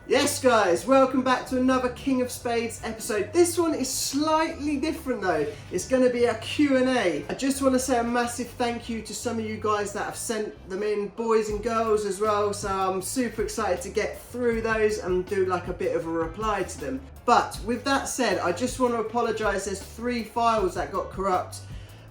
Yes guys, welcome back to another King of Spades episode. This one is slightly different though. It's going to be a Q&A. I just want to say a massive thank you to some of you guys that have sent them in, boys and girls as well. So I'm super excited to get through those and do like a bit of a reply to them. But with that said, I just want to apologise. There's 3 files that got corrupt.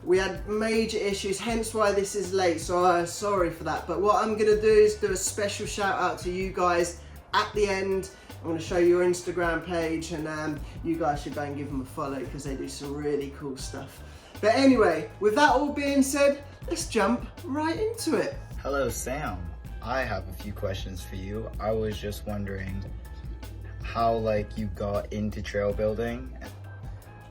We had major issues, hence why this is late, so I'm sorry for that. But what I'm going to do is do a special shout out to you guys at the end. I'm going to show you your Instagram page, and you guys should go and give them a follow because they do some really cool stuff. But anyway, with that all being said, let's jump right into it. Hello Sam, I have a few questions for you. I was just wondering how you got into trail building.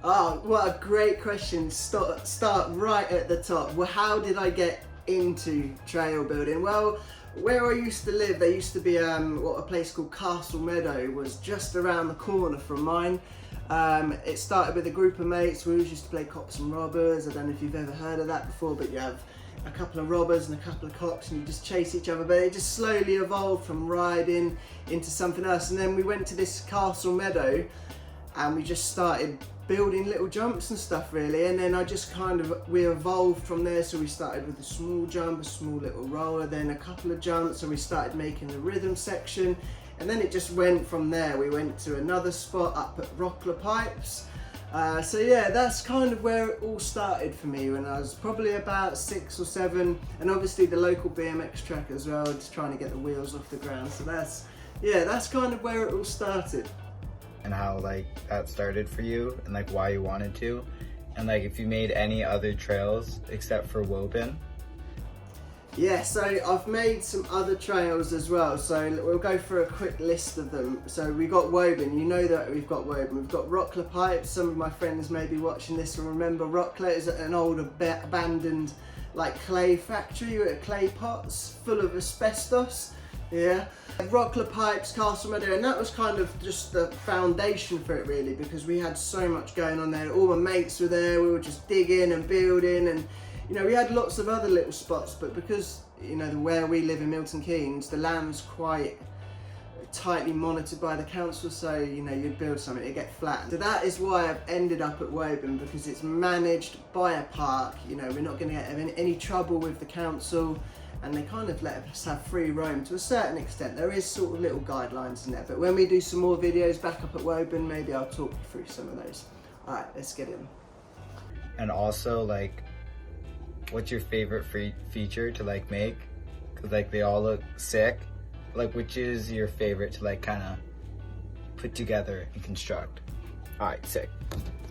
Oh, what a great question. Start right at the top. Well, how did I get into trail building? Well, where I used to live, there used to be a place called Castle Meadow was just around the corner from mine. It started with a group of mates. We always used to play cops and robbers. I don't know if you've ever heard of that before, but you have a couple of robbers and a couple of cops and you just chase each other. But it just slowly evolved from riding into something else. And then we went to this Castle Meadow and we just started building little jumps and stuff really, and then we evolved from there. So we started with a small jump, a small little roller, then a couple of jumps, and we started making the rhythm section, and then it just went from there. We went to another spot up at Rockler Pipes. So yeah, that's kind of where it all started for me when I was probably about 6 or 7, and obviously the local BMX track as well, just trying to get the wheels off the ground. So that's kind of where it all started. And how that started for you, and why you wanted to, and if you made any other trails except for WOBURN. Yeah, so I've made some other trails as well, so we'll go through a quick list of them. So we got WOBURN, you know that we've got WOBURN. We've got Rockler Pipes. Some of my friends may be watching this will remember Rockler is an old abandoned clay factory with clay pots full of asbestos. Yeah, Rockler Pipes, Castle Meadow, and that was kind of just the foundation for it really, because we had so much going on there. All my mates were there, we were just digging and building, and we had lots of other little spots, but because where we live in Milton Keynes, the land's quite tightly monitored by the council, so you'd build something, it'd get flat. So that is why I've ended up at WOBURN, because it's managed by a park. We're not going to get any trouble with the council, and they kind of let us have free roam to a certain extent. There is sort of little guidelines in there, but when we do some more videos back up at WOBURN, maybe I'll talk you through some of those. All right, let's get in. And also, what's your favorite feature to make? Because they all look sick. Which is your favorite to kind of put together and construct? All right, sick.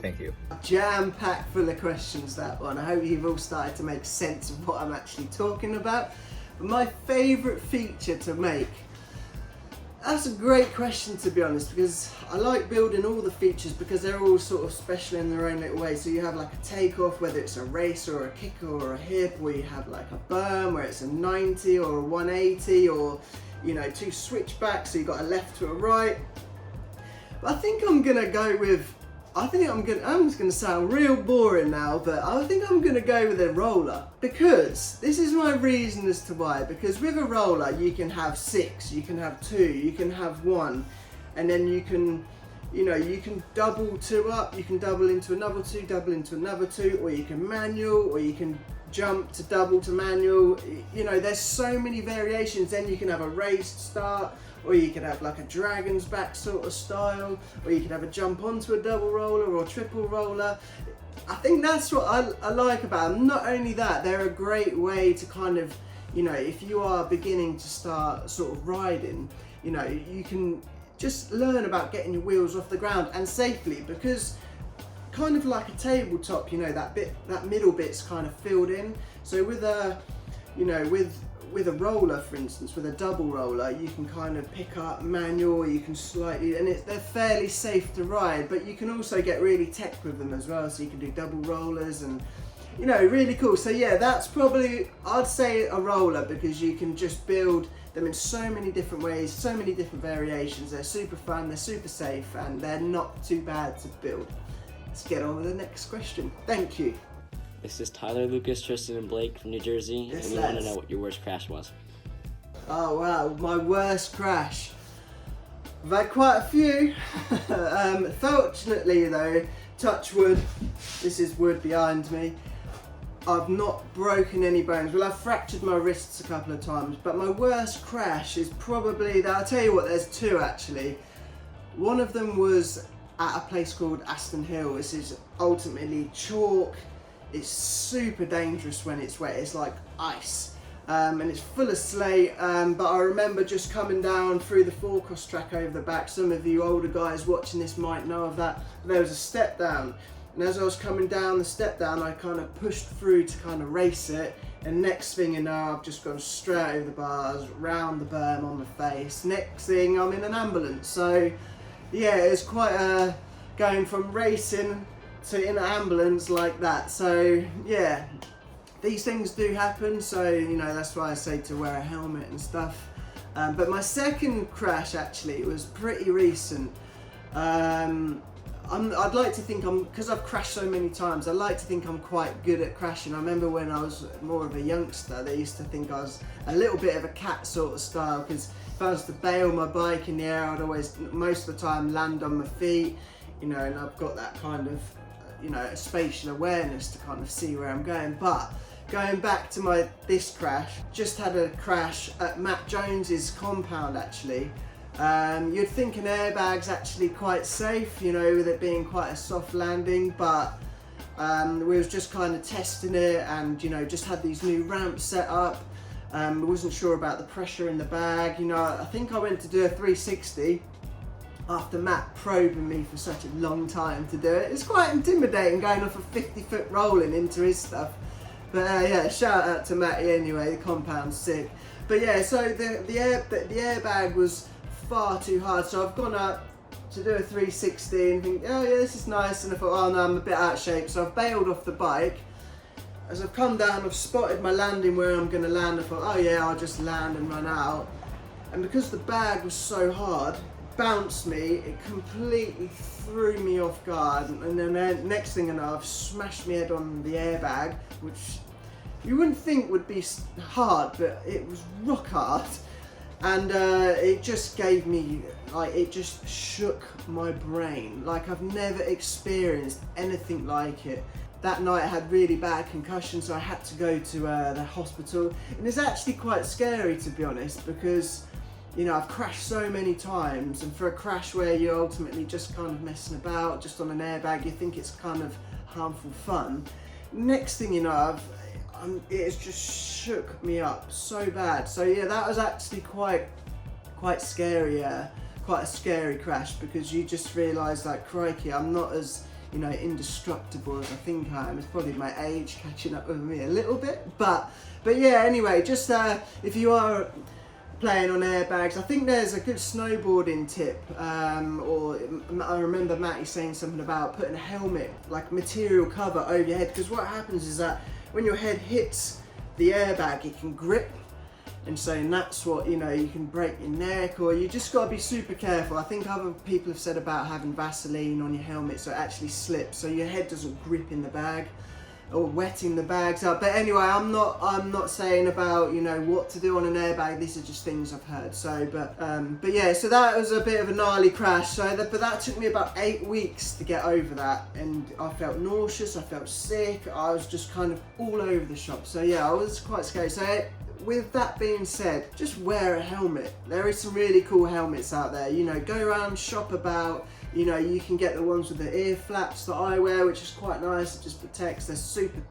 Thank you. Jam-packed full of questions, that one. I hope you've all started to make sense of what I'm actually talking about. But my favourite feature to make, that's a great question to be honest, because I like building all the features because they're all sort of special in their own little way. So you have a takeoff, whether it's a race or a kicker or a hip, or you have a berm where it's a 90 or a 180, or 2 switchbacks, so you've got a left to a right. But I think I'm gonna go with, I'm just gonna sound real boring now, but I think I'm gonna go with a roller, because this is my reason as to why. Because with a roller you can have 6, you can have 2, you can have 1, and then you can double 2 up, you can double into another 2, double into another 2, or you can manual, or you can jump to double to manual. There's so many variations. Then you can have a raised start, or you could have a dragon's back sort of style, or you could have a jump onto a double roller or triple roller. I think that's what I like about them. Not only that, they're a great way to kind of, if you are beginning to start sort of riding, you can just learn about getting your wheels off the ground and safely, because kind of like a tabletop, that middle bit's kind of filled in. So with a, with a roller, for instance, with a double roller, you can kind of pick up manual, you can slightly, and they're fairly safe to ride, but you can also get really tech with them as well. So you can do double rollers and, really cool. So yeah, that's probably, I'd say a roller, because you can just build them in so many different ways, so many different variations. They're super fun, they're super safe, and they're not too bad to build. Let's get on with the next question. Thank you. This is Tyler, Lucas, Tristan, and Blake from New Jersey, Yes, and we want to know what your worst crash was. Oh wow, my worst crash. I've had quite a few. Fortunately though, touch wood, this is wood behind me, I've not broken any bones. Well, I've fractured my wrists a couple of times, but my worst crash is probably, I'll tell you what, there's two actually. One of them was at a place called Aston Hill. This is ultimately chalk. It's super dangerous when it's wet, it's like ice. And it's full of slate, but I remember just coming down through the four-cross track over the back. Some of you older guys watching this might know of that. There was a step down, and as I was coming down the step down, I kind of pushed through to kind of race it, and next thing you know, I've just gone straight over the bars, round the berm on my face. Next thing, I'm in an ambulance. So yeah, it's quite going from racing to in an ambulance like that. So yeah, these things do happen, so you know, that's why I say to wear a helmet and stuff. But my second crash actually was pretty recent. I'd like to think because I've crashed so many times, I like to think I'm quite good at crashing. I remember when I was more of a youngster, they used to think I was a little bit of a cat sort of style, because if I was to bail my bike in the air, I'd always, most of the time, land on my feet, you know, and I've got that kind of, you know, spatial awareness to kind of see where I'm going. But going back to this crash, just had a crash at Matt Jones's compound actually. You'd think an airbag's actually quite safe, you know, with it being quite a soft landing, but we was just kind of testing it, and you know, just had these new ramps set up. Wasn't sure about the pressure in the bag, you know. I think I went to do a 360 after Matt probing me for such a long time to do it. It's quite intimidating going off a 50-foot rolling into his stuff. But yeah, shout out to Matty anyway, the compound's sick. But yeah, so the airbag was far too hard, so I've gone up to do a 360 and think, oh yeah, this is nice, and I thought, oh no, I'm a bit out of shape, so I've bailed off the bike. As I've come down, I've spotted my landing where I'm going to land. I thought, oh yeah, I'll just land and run out. And because the bag was so hard, bounced me, it completely threw me off guard, and then next thing I know, I've smashed my head on the airbag, which you wouldn't think would be hard, but it was rock hard. And it just gave me, like, it just shook my brain. Like, I've never experienced anything like it. That night I had really bad concussion, so I had to go to the hospital. And it's actually quite scary, to be honest, because, you know, I've crashed so many times, and for a crash where you're ultimately just kind of messing about, just on an airbag, you think it's kind of harmful fun. Next thing you know, it's just shook me up so bad. So yeah, that was actually quite scary, quite a scary crash, because you just realise, like, crikey, I'm not as, you know, indestructible as I think I am. It's probably my age catching up with me a little bit, but yeah, anyway, just if you are playing on airbags, I think there's a good snowboarding tip, or I remember Matty saying something about putting a helmet, like material cover, over your head, because what happens is that when your head hits the airbag, it can grip, and so that's what, you know, you can break your neck, or you just got to be super careful. I think other people have said about having Vaseline on your helmet so it actually slips, so your head doesn't grip in the bag or wetting the bags up. But anyway, I'm not saying about, you know, what to do on an airbag. These are just things I've heard. So but yeah, so that was a bit of a gnarly crash. So but that took me about 8 weeks to get over that, and I felt nauseous, I felt sick, I was just kind of all over the shop. So yeah, I was quite scared. So with that being said, just wear a helmet. There is some really cool helmets out there, you know. Go around, shop about. You know, you can get the ones with the ear flaps that I wear, which is quite nice. It just protects. They're super,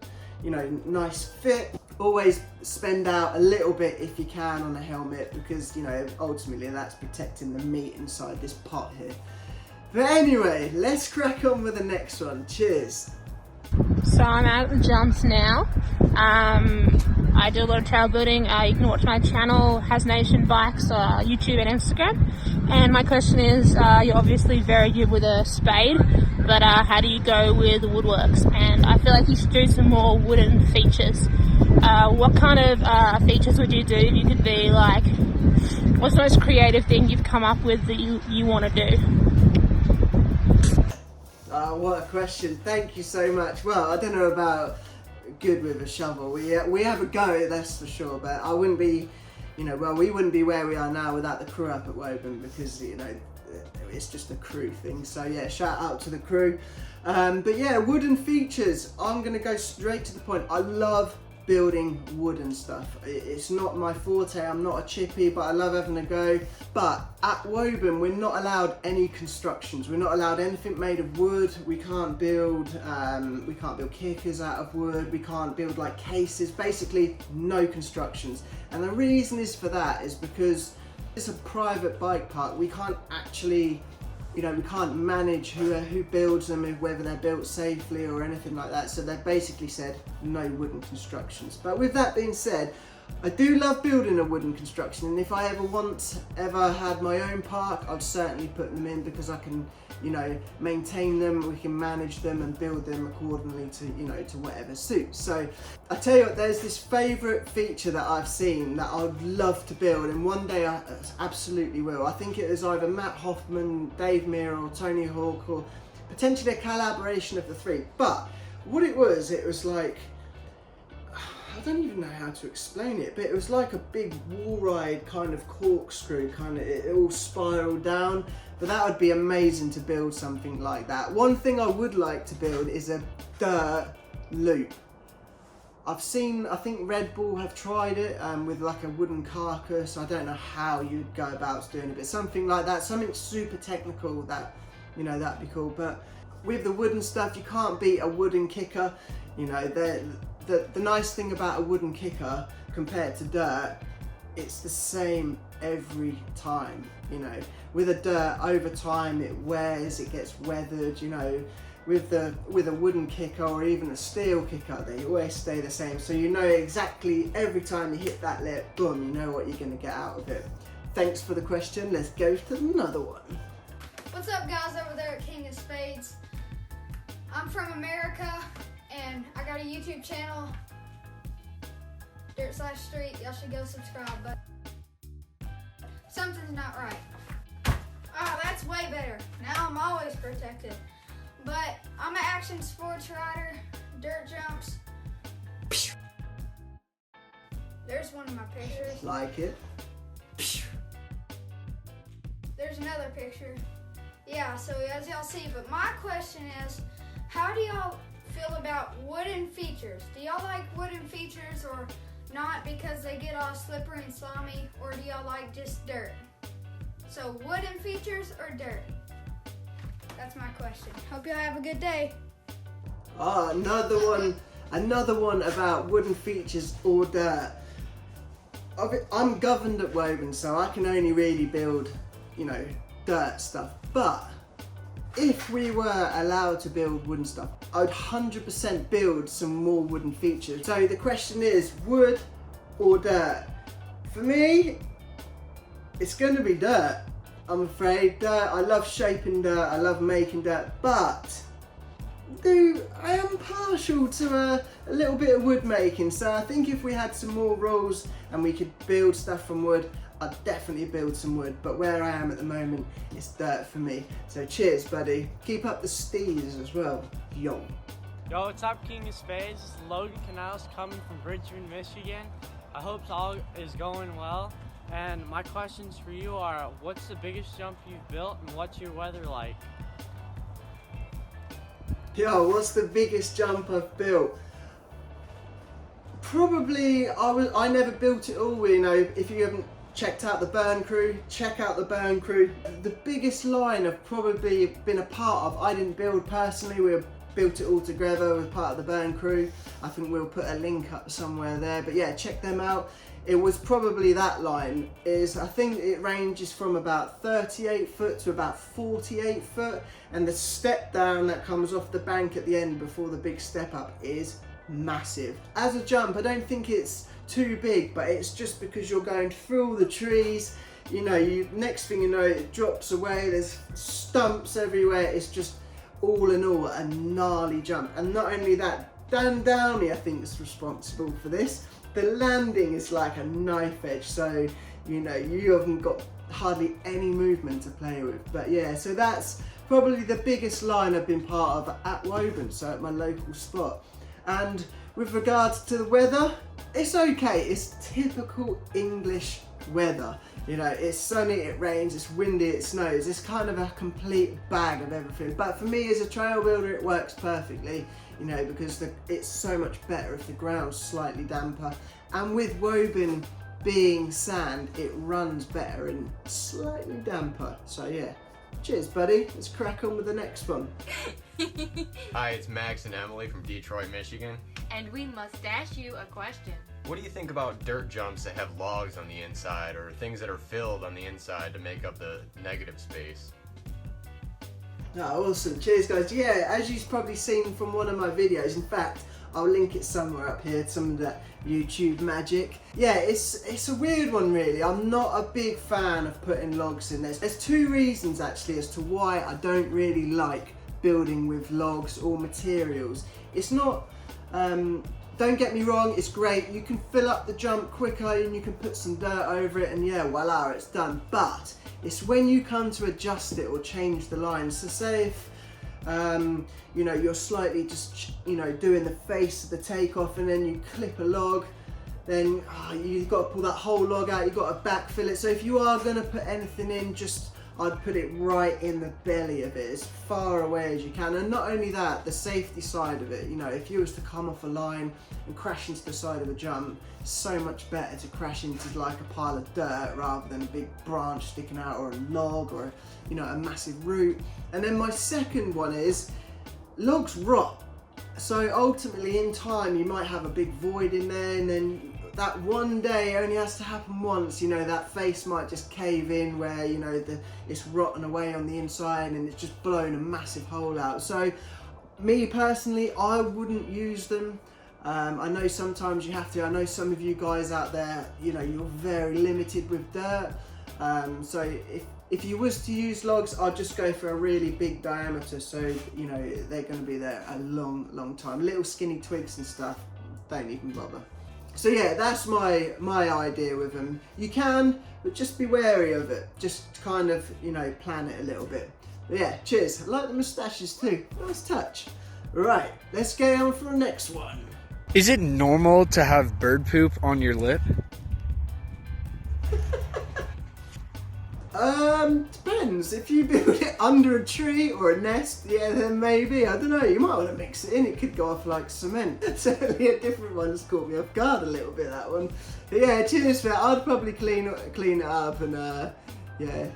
you know, nice fit. Always spend out a little bit if you can on a helmet, because, you know, ultimately that's protecting the meat inside this pot here. But anyway, let's crack on with the next one. Cheers. So I'm out at the jumps now. I do a lot of trail building. You can watch my channel, Has Nation Bikes, YouTube and Instagram. And my question is, you're obviously very good with a spade, but how do you go with woodworks? And I feel like you should do some more wooden features. What kind of features would you do if you could be like, what's the most creative thing you've come up with that you want to do? What a question. Thank you so much. Well, I don't know about good with a shovel. We have a go, that's for sure, but I wouldn't be you know, well, we wouldn't be where we are now without the crew up at WOBURN, because, you know, it's just a crew thing. So yeah, shout out to the crew. But yeah, wooden features, I'm gonna go straight to the point. I love building wooden stuff. It's not my forte, I'm not a chippy, but I love having a go. But at WOBURN, we're not allowed any constructions. We're not allowed anything made of wood. We can't build kickers out of wood. We can't build like cases, basically no constructions. And the reason is for that is because it's a private bike park. We can't actually, you know, we can't manage who builds them, whether they're built safely or anything like that. So they've basically said no wooden constructions. But with that being said, I do love building a wooden construction, and if I ever had my own park, I'd certainly put them in, because I can, you know, maintain them, we can manage them and build them accordingly to, you know, to whatever suits. So I tell you what, there's this favourite feature that I've seen that I'd love to build, and one day I absolutely will. I think it was either Matt Hoffman, Dave Meara or Tony Hawk, or potentially a collaboration of the three. But what it was like, I don't even know how to explain it, but it was like a big wall ride kind of corkscrew, kind of, it all spiraled down. But that would be amazing to build something like that. One thing I would like to build is a dirt loop. I've seen, I think Red Bull have tried it with like a wooden carcass. I don't know how you'd go about doing it, but something like that, something super technical that, you know, that'd be cool. But with the wooden stuff, you can't beat a wooden kicker. You know, the nice thing about a wooden kicker compared to dirt, it's the same every time. You know, with a dirt, over time it wears, it gets weathered. You know, with a wooden kicker or even a steel kicker, they always stay the same. So you know exactly every time you hit that lip, boom, you know what you're going to get out of it. Thanks for the question. Let's go to another one. What's up, guys, over there at King of Spades? I'm from America, and I got a YouTube channel, Dirt/Street. Y'all should go subscribe, but something's not right. Oh, that's way better. Now I'm always protected. But I'm an action sports rider, dirt jumps. There's one of my pictures. Like it. There's another picture. Yeah, so as y'all see, but my question is, how do y'all feel about wooden features? Do y'all like wooden features or not because they get all slippery and slimy, or do y'all like just dirt? So wooden features or dirt? That's my question. Hope y'all have a good day. Oh, another one about wooden features or dirt. I'm governed at WOBURN, so I can only really build, you know, dirt stuff. But if we were allowed to build wooden stuff, I'd 100% build some more wooden features. So the question is, wood or dirt? For me, it's going to be dirt. I'm afraid. Dirt, I love shaping dirt, I love making dirt, but I am partial to a little bit of wood making. So I think if we had some more rules and we could build stuff from wood, I'd definitely build some wood. But where I am at the moment, it's dirt for me. So cheers, buddy. Keep up the steez as well. Yo. Yo, what's up, King of Spades? This is Logan Canals coming from Bridgman, Michigan. I hope all is going well. And my questions for you are, what's the biggest jump you've built and what's your weather like? Yo, what's the biggest jump I've built? Probably, I never built it all, you know. If you haven't checked out the Burn Crew, check out the Burn Crew. The biggest line I've probably been a part of, I didn't build personally, we built it all together with part of the Burn Crew. I think we'll put a link up somewhere there, but yeah, check them out. It was probably that line, I think it ranges from about 38 foot to about 48 foot, and the step down that comes off the bank at the end before the big step up is massive. As a jump, I don't think it's too big, but it's just because you're going through all the trees, you know, next thing you know, it drops away, there's stumps everywhere. It's just all in all a gnarly jump. And not only that, Dan Downey I think is responsible for this. The landing is like a knife edge, so you know you haven't got hardly any movement to play with. But yeah, so that's probably the biggest line I've been part of at WOBURN, so at my local spot. And with regards to the weather, it's okay. It's typical English weather. You know, it's sunny, it rains, it's windy, it snows. It's kind of a complete bag of everything. But for me as a trail builder, it works perfectly, you know, because it's so much better if the ground's slightly damper. And with woburn being sand, it runs better and slightly damper. So yeah, cheers buddy, let's crack on with the next one. Hi, it's Max and Emily from Detroit, Michigan. And we must ask you a question. What do you think about dirt jumps that have logs on the inside or things that are filled on the inside to make up the negative space? Oh, awesome, cheers guys. Yeah, as you've probably seen from one of my videos, in fact, I'll link it somewhere up here, some of that YouTube magic. Yeah, it's a weird one really. I'm not a big fan of putting logs in this. There's two reasons actually as to why I don't really like building with logs or materials. It's not, don't get me wrong, it's great. You can fill up the jump quicker and you can put some dirt over it and yeah, voila, it's done. But it's when you come to adjust it or change the lines. So say if you know, you're slightly just, you know, doing the face of the takeoff and then you clip a log, then you've got to pull that whole log out, you've got to backfill it. So if you are going to put anything in, just I'd put it right in the belly of it, as far away as you can. And not only that, the safety side of it, you know, if you was to come off a line and crash into the side of a jump, it's so much better to crash into like a pile of dirt rather than a big branch sticking out or a log or, you know, a massive root. And then my second one is, logs rot. So ultimately in time you might have a big void in there, and then that one day only has to happen once, you know, that face might just cave in where, you know, it's rotten away on the inside and it's just blown a massive hole out. So me personally, I wouldn't use them. I know sometimes you have to. I know some of you guys out there, you know, you're very limited with dirt. So if you was to use logs, I'd just go for a really big diameter, so you know they're going to be there a long time. Little skinny twigs and stuff, don't even bother. So yeah, that's my idea with them. You can, but just be wary of it. Just kind of, you know, plan it a little bit. But yeah, cheers. I like the moustaches too. Nice touch. Right, let's get on for the next one. Is it normal to have bird poop on your lip? Depends. If you build it under a tree or a nest, yeah, then maybe. I don't know, you might want to mix it in. It could go off like cement. Certainly a different one has caught me off guard a little bit, that one. But yeah, cheers for that. I'd probably clean it up and yeah,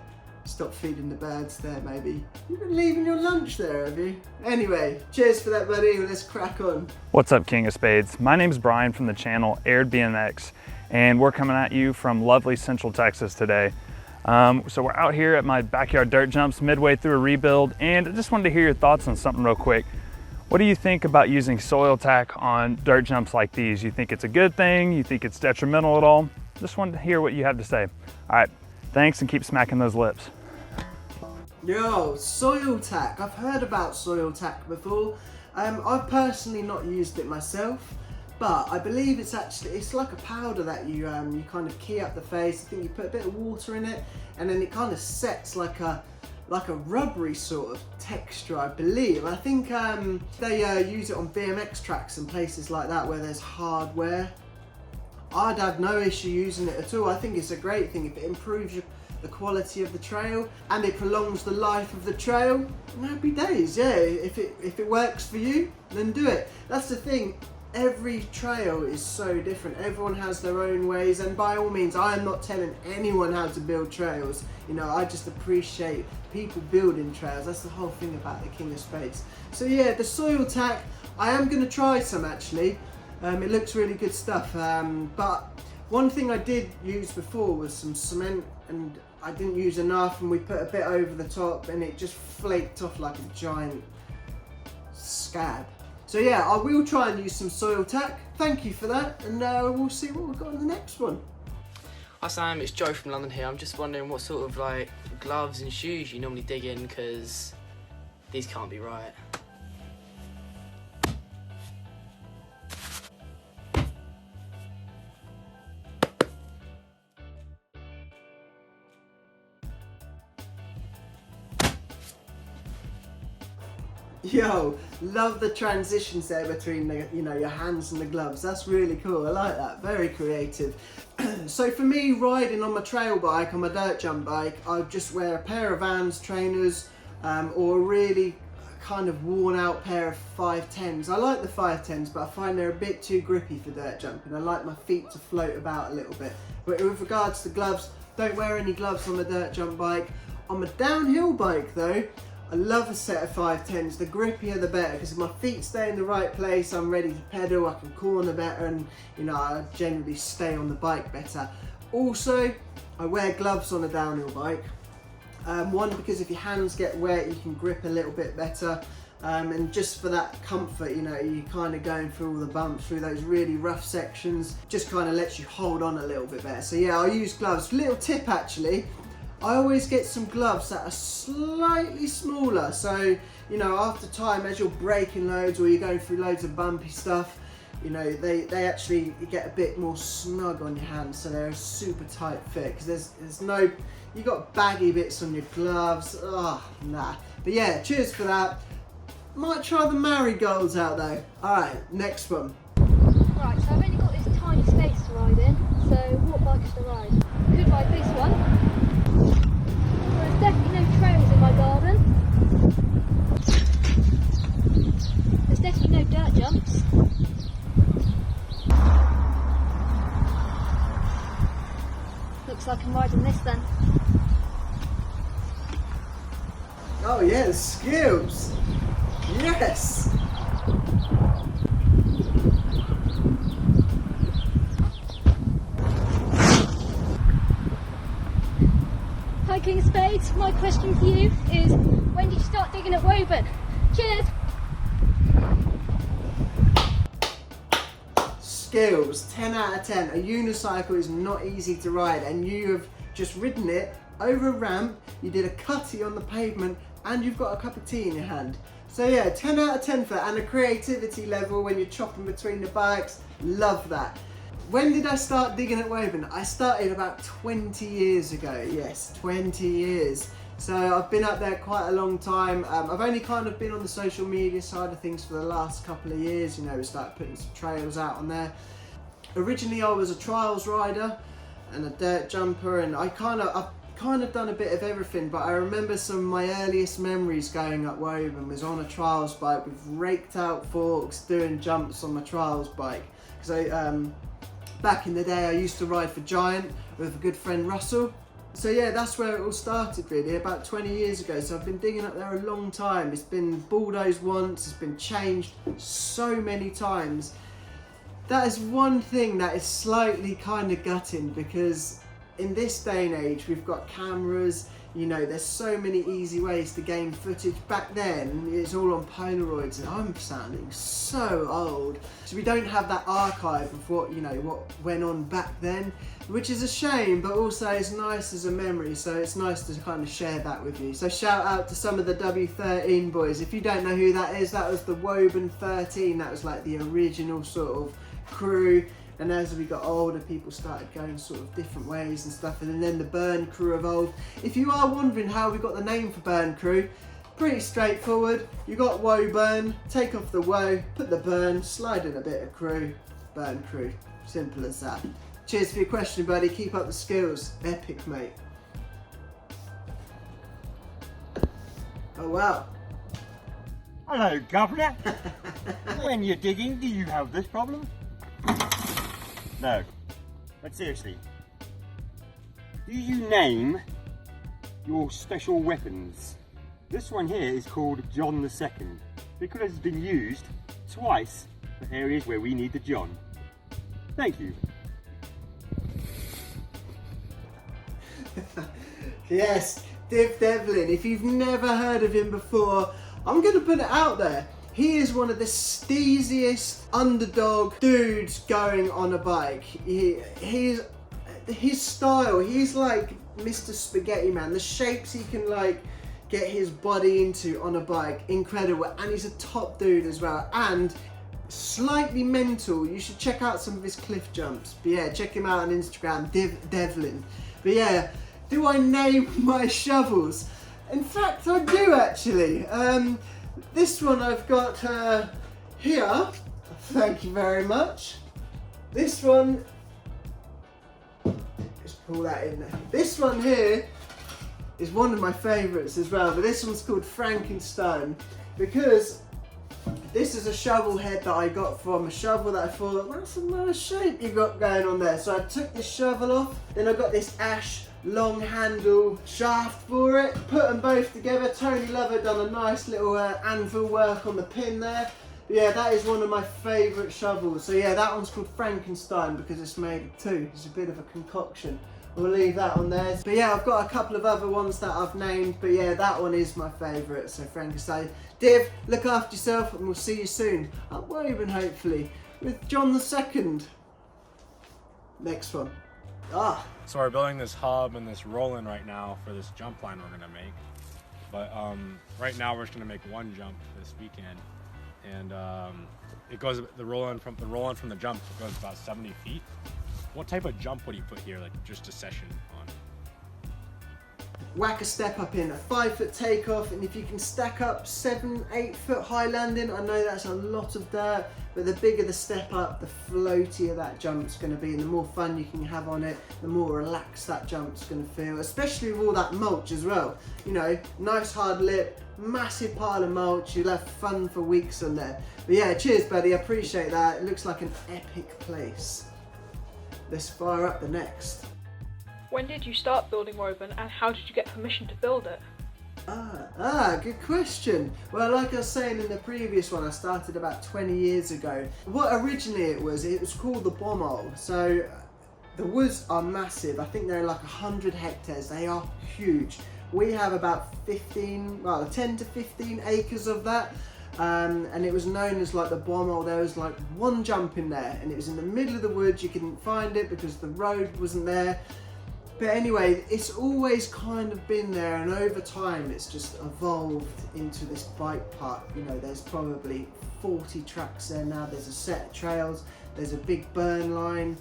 stop feeding the birds there maybe. You've been leaving your lunch there, have you? Anyway, cheers for that buddy. Let's crack on. What's up, King of Spades? My name's Brian from the channel Aired BMX, and we're coming at you from lovely Central Texas today. So we're out here at my backyard dirt jumps midway through a rebuild, and I just wanted to hear your thoughts on something real quick. What do you think about using soil tack on dirt jumps like these? You think it's a good thing? You think it's detrimental at all? Just wanted to hear what you have to say. All right, thanks, and keep smacking those lips. Yo, soil tack. I've heard about soil tack before. I've personally not used it myself, but I believe it's like a powder that you kind of key up the face. I think you put a bit of water in it, and then it kind of sets like a rubbery sort of texture, I believe. I think they use it on BMX tracks and places like that where there's hard wear. I'd have no issue using it at all. I think it's a great thing if it improves the quality of the trail and it prolongs the life of the trail. Happy days, yeah. If it works for you, then do it. That's the thing. Every trail is so different. Everyone has their own ways, and by all means, I am not telling anyone how to build trails. You know, I just appreciate people building trails. That's the whole thing about the King of Spades. So yeah, the soil tack, I am going to try some actually. It looks really good stuff. But one thing I did use before was some cement, and I didn't use enough, and we put a bit over the top, and it just flaked off like a giant scab. So yeah, I will try and use some soil tack. Thank you for that, and we'll see what we've got on the next one. Hi Sam, it's Joe from London here. I'm just wondering what sort of like gloves and shoes you normally dig in, because these can't be right. Yo, love the transitions there between the, you know, your hands and the gloves. That's really cool. I like that. Very creative. So for me, riding on my trail bike, on my dirt jump bike, I just wear a pair of Vans trainers or a really kind of worn out pair of 510s. I like the 510s, but I find they're a bit too grippy for dirt jumping. I like my feet to float about a little bit. But with regards to gloves, don't wear any gloves on the dirt jump bike. On my downhill bike though, I love a set of 510s. The grippier the better, because if my feet stay in the right place, I'm ready to pedal, I can corner better, and you know, I generally stay on the bike better. Also, I wear gloves on a downhill bike. One, because if your hands get wet, you can grip a little bit better. And just for that comfort, you know, you're kind of going through all the bumps, through those really rough sections, just kind of lets you hold on a little bit better. So yeah, I use gloves. Little tip actually, I always get some gloves that are slightly smaller. So, you know, after time, as you're braking loads or you're going through loads of bumpy stuff, you know, they actually get a bit more snug on your hands, so they're a super tight fit, because there's no, you got baggy bits on your gloves. Oh, nah. But yeah, cheers for that. Might try the marigolds out though. Alright, next one. Right, so I've only got this tiny space to ride in, so what bikes to ride? Could ride this one. There's definitely no trails in my garden. There's definitely no dirt jumps. Looks like I'm riding this then. Oh yeah, skills. Yes. Hi King of Spades, my question for you is, when did you start digging at Woburn? Cheers! Skills, 10 out of 10. A unicycle is not easy to ride, and you have just ridden it over a ramp, you did a cutty on the pavement, and you've got a cup of tea in your hand. So yeah, 10 out of 10 for that, and a creativity level when you're chopping between the bikes, love that. When did I start digging at Woburn? I started about 20 years ago, yes, 20 years. So I've been up there quite a long time. I've only kind of been on the social media side of things for the last couple of years. You know, we started putting some trails out on there. Originally I was a trials rider and a dirt jumper, and I've kind of done a bit of everything, but I remember some of my earliest memories going up Woburn was on a trials bike with raked out forks, doing jumps on my trials bike. Because back in the day I used to ride for Giant with a good friend Russell. So yeah, that's where it all started really, about 20 years ago. So I've been digging up there a long time. It's been bulldozed once, it's been changed so many times. That is one thing that is slightly kind of gutting, because in this day and age we've got cameras, you know, there's so many easy ways to gain footage. Back then it's all on Polaroids, and I'm sounding so old. So we don't have that archive of what, you know, what went on back then, which is a shame, but also it's nice as a memory, so it's nice to kind of share that with you. So shout out to some of the W13 boys. If you don't know who that is, that was the WOBURN 13, that was like the original sort of crew. And as we got older, people started going sort of different ways and stuff, and then the Burn crew evolved. If you are wondering how we got the name for Burn crew, pretty straightforward. You got Woburn, take off the woe, put the burn, slide in a bit of crew, Burn crew. Simple as that. Cheers for your question, buddy. Keep up the skills. Epic, mate. Oh wow. Hello, Governor. When you're digging, do you have this problem? No, but seriously, do you name your special weapons? This one here is called John II, because it's been used twice for areas where we need the John. Thank you. Yes, Div Devlin. If you've never heard of him before, I'm going to put it out there. He is one of the steeziest underdog dudes going on a bike. His style, he's like Mr. Spaghetti Man. The shapes he can like get his body into on a bike, incredible. And he's a top dude as well, and slightly mental. You should check out some of his cliff jumps. But yeah, check him out on Instagram, Div Devlin. But yeah, do I name my shovels? In fact, I do actually. This one I've got here, thank you very much. This one pull that in there. This one here is one of my favourites as well, but this one's called Frankenstein because this is a shovel head that I got from a shovel that I thought, that's a nice shape you got going on there. So I took this shovel off, then I got this ash long handle shaft for it, put them both together. Tony Lover done a nice little anvil work on the pin there. But yeah, that is one of my favourite shovels. So yeah, that one's called Frankenstein because it's made of two. It's a bit of a concoction. We'll leave that on there. But yeah, I've got a couple of other ones that I've named, but yeah, that one is my favourite, so Frankenstein. Div, look after yourself and we'll see you soon. Up Woburn, hopefully, with John II. Next one. So we're building this hub and this roll-in right now for this jump line we're gonna make. But right now we're just gonna make one jump this weekend. And it goes, the roll-in from the jump goes about 70 feet. What type of jump would you put here, like just a session on? Whack a step up in, a 5 foot takeoff, and if you can stack up 7-8 foot high landing, I know that's a lot of dirt, but the bigger the step up, the floatier that jump's going to be, and the more fun you can have on it, the more relaxed that jump's going to feel, especially with all that mulch as well. You know, nice hard lip, massive pile of mulch, you'll have fun for weeks on there. But yeah, cheers buddy, I appreciate that. It looks like an epic place. Let's fire up the next. When did you start building Woburn and how did you get permission to build it? Good question. Well, like I was saying in the previous one, I started about 20 years ago. What originally it was called the Bommel. So the woods are massive. I think they're like 100 hectares. They are huge. We have about 10 to 15 acres of that. And it was known as like the Bommel. There was like one jump in there and it was in the middle of the woods. You couldn't find it because the road wasn't there. But anyway, it's always kind of been there, and over time it's just evolved into this bike park. You know, there's probably 40 tracks there now. There's a set of trails, there's a big burn line.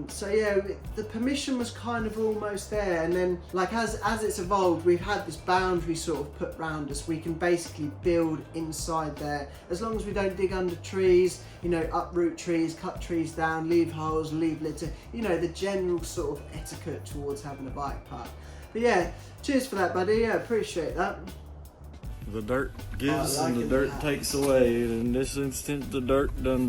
So yeah, the permission was kind of almost there, and then like as it's evolved, we've had this boundary sort of put round us. We can basically build inside there as long as we don't dig under trees, you know, uproot trees, cut trees down, leave holes, leave litter, you know, the general sort of etiquette towards having a bike park. But yeah, cheers for that buddy, yeah, appreciate that. The dirt gives and the dirt takes away, and in this instance the dirt done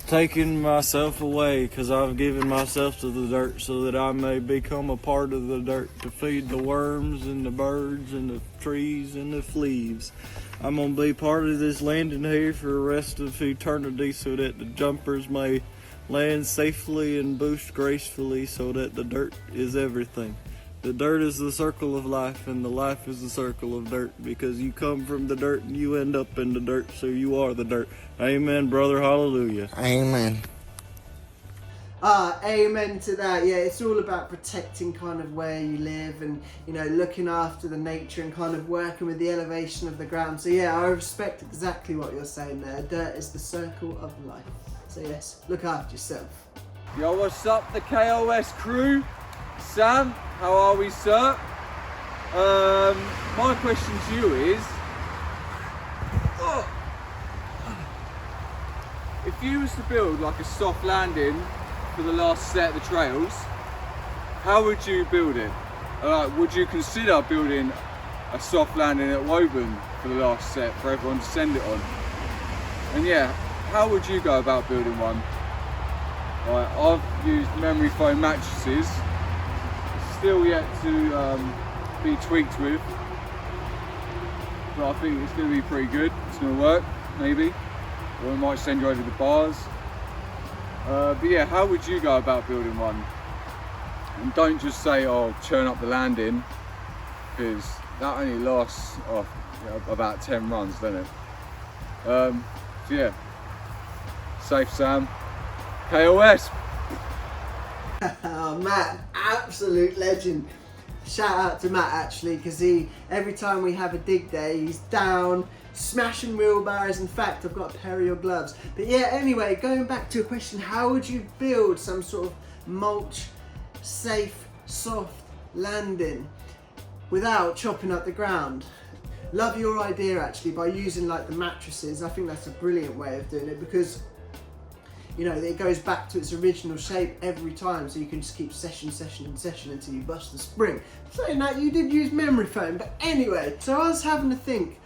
taking myself away, because I've given myself to the dirt so that I may become a part of the dirt to feed the worms and the birds and the trees and the leaves. I'm going to be part of this landing here for the rest of eternity so that the jumpers may land safely and boost gracefully, so that the dirt is everything. The dirt is the circle of life, and the life is the circle of dirt, because you come from the dirt and you end up in the dirt, so you are the dirt. Amen, brother, hallelujah. Amen. Amen to that. Yeah, it's all about protecting kind of where you live and, you know, looking after the nature and kind of working with the elevation of the ground. So yeah, I respect exactly what you're saying there. Dirt is the circle of life. So yes, look after yourself. Yo, what's up, the KOS crew? Sam, how are we, sir? My question to you is, if you was to build like a soft landing for the last set of the trails, how would you build it? Would you consider building a soft landing at Woburn for the last set for everyone to send it on? And yeah, how would you go about building one? I've used memory foam mattresses. Still yet to be tweaked with, but I think it's going to be pretty good. It's going to work, maybe, or we might send you over the bars. But yeah, how would you go about building one? And don't just say, oh, churn up the landing, because that only lasts about 10 runs, doesn't it? So yeah, safe Sam, KOS. Oh, Matt, absolute legend. Shout out to Matt actually, because every time we have a dig day, he's down smashing wheelbarrows. In fact, I've got a pair of your gloves. But yeah, anyway, going back to a question, how would you build some sort of mulch safe soft landing without chopping up the ground? Love your idea actually, by using like the mattresses. I think that's a brilliant way of doing it, because you know, it goes back to its original shape every time, so you can just keep session until you bust the spring. Saying that, you did use memory foam, but anyway, so I was having to think,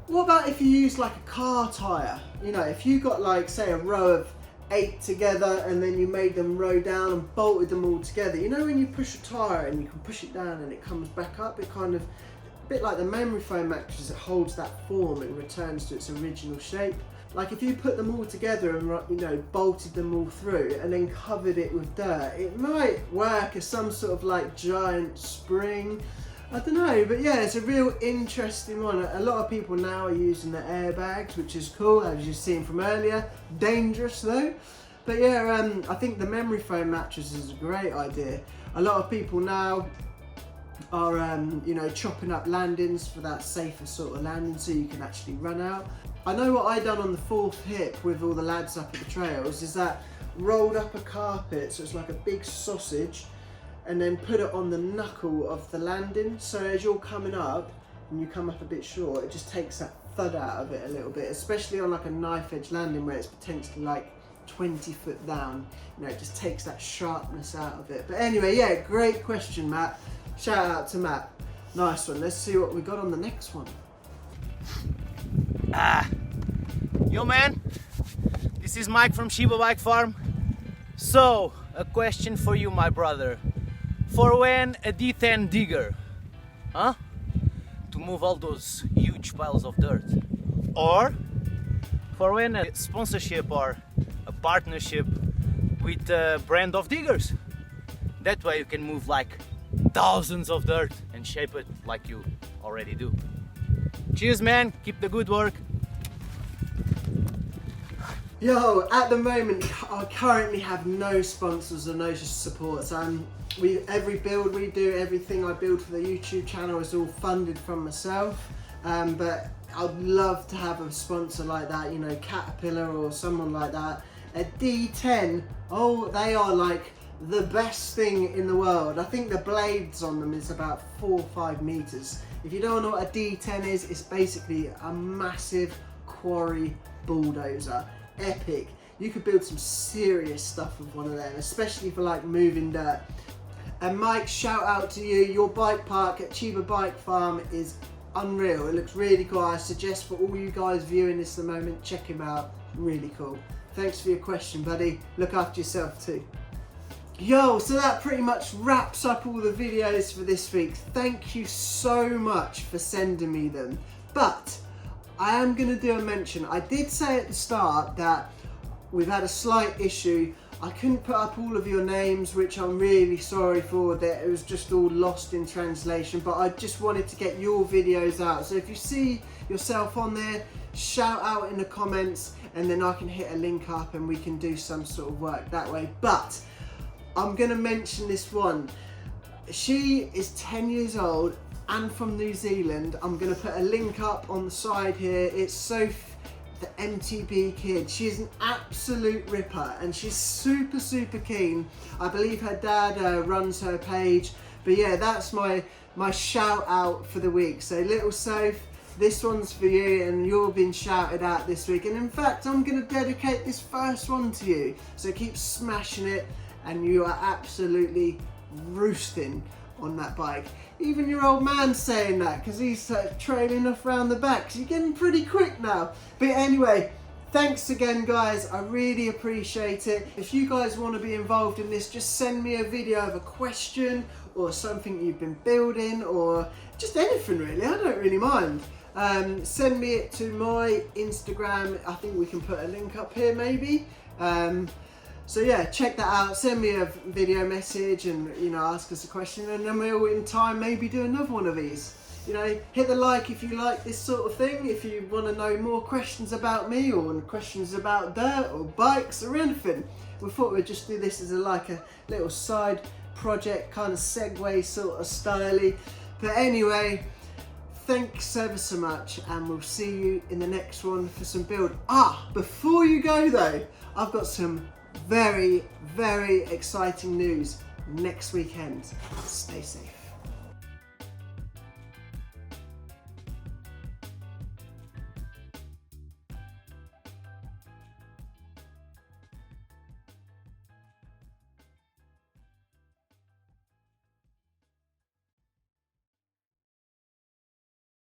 what about if you use like a car tyre? You know, if you got like, say, a row of 8 together and then you made them row down and bolted them all together. You know when you push a tyre and you can push it down and it comes back up, it kind of, a bit like the memory foam mattress, it holds that form and returns to its original shape. Like if you put them all together and, you know, bolted them all through and then covered it with dirt, it might work as some sort of like giant spring. I don't know, but yeah, it's a real interesting one. A lot of people now are using the airbags, which is cool, as you've seen from earlier. Dangerous though. But yeah, I think the memory foam mattress is a great idea. A lot of people now are, you know, chopping up landings for that safer sort of landing so you can actually run out. I know what I done on the 4th hip with all the lads up at the trails is that rolled up a carpet, so it's like a big sausage, and then put it on the knuckle of the landing, so as you're coming up and you come up a bit short, it just takes that thud out of it a little bit, especially on like a knife edge landing where it's potentially like 20 foot down. You know, it just takes that sharpness out of it. But anyway, yeah, great question, Matt. Shout out to Matt. Nice one. Let's see what we got on the next one. Yo man, this is Mike from Shiba Bike Farm. So, a question for you, my brother. For when a D10 digger, huh? To move all those huge piles of dirt. Or for when a sponsorship or a partnership with a brand of diggers. That way you can move like thousands of dirt and shape it like you already do. Cheers man, keep the good work. Yo, at the moment, I currently have no sponsors or no supports. Every build we do, everything I build for the YouTube channel is all funded from myself. But I'd love to have a sponsor like that, you know, Caterpillar or someone like that. A D10, oh, they are like the best thing in the world. I think the blades on them is about 4 or 5 meters. If you don't know what a D10 is, it's basically a massive quarry bulldozer. Epic. You could build some serious stuff with one of them, especially for like moving dirt. And Mike, shout out to you. Your bike park at Shiba Bike Farm is unreal. It looks really cool. I suggest for all you guys viewing this at the moment, check him out. Really cool. Thanks for your question, buddy. Look after yourself too. Yo, so that pretty much wraps up all the videos for this week. Thank you so much for sending me them. But I am going to do a mention. I did say at the start that we've had a slight issue. I couldn't put up all of your names, which I'm really sorry for, that it was just all lost in translation, but I just wanted to get your videos out. So if you see yourself on there, shout out in the comments and then I can hit a link up and we can do some sort of work that way. But I'm going to mention this one. She is 10 years old and from New Zealand. I'm going to put a link up on the side here. It's Soph, the MTB kid. She's an absolute ripper and she's super keen. I believe her dad runs her page. But yeah, that's my shout out for the week. So little Soph, this one's for you and you're being shouted out this week. And in fact, I'm going to dedicate this first one to you. So keep smashing it and you are absolutely roosting on that bike. Even your old man's saying that because he's trailing off around the back because you're getting pretty quick now. But anyway, thanks again guys, I really appreciate it. If you guys want to be involved in this, just send me a video of a question or something you've been building or just anything really, I don't really mind. Send me it to my Instagram. I think we can put a link up here maybe. So yeah, check that out, send me a video message and, you know, ask us a question and then we'll in time maybe do another one of these. You know, hit the like if you like this sort of thing, if you want to know more questions about me or questions about dirt or bikes or anything. We thought we'd just do this as like a little side project, kind of segue sort of styly. But anyway, thanks ever so much and we'll see you in the next one for some build. Before you go though, I've got some very exciting news next weekend. Stay safe.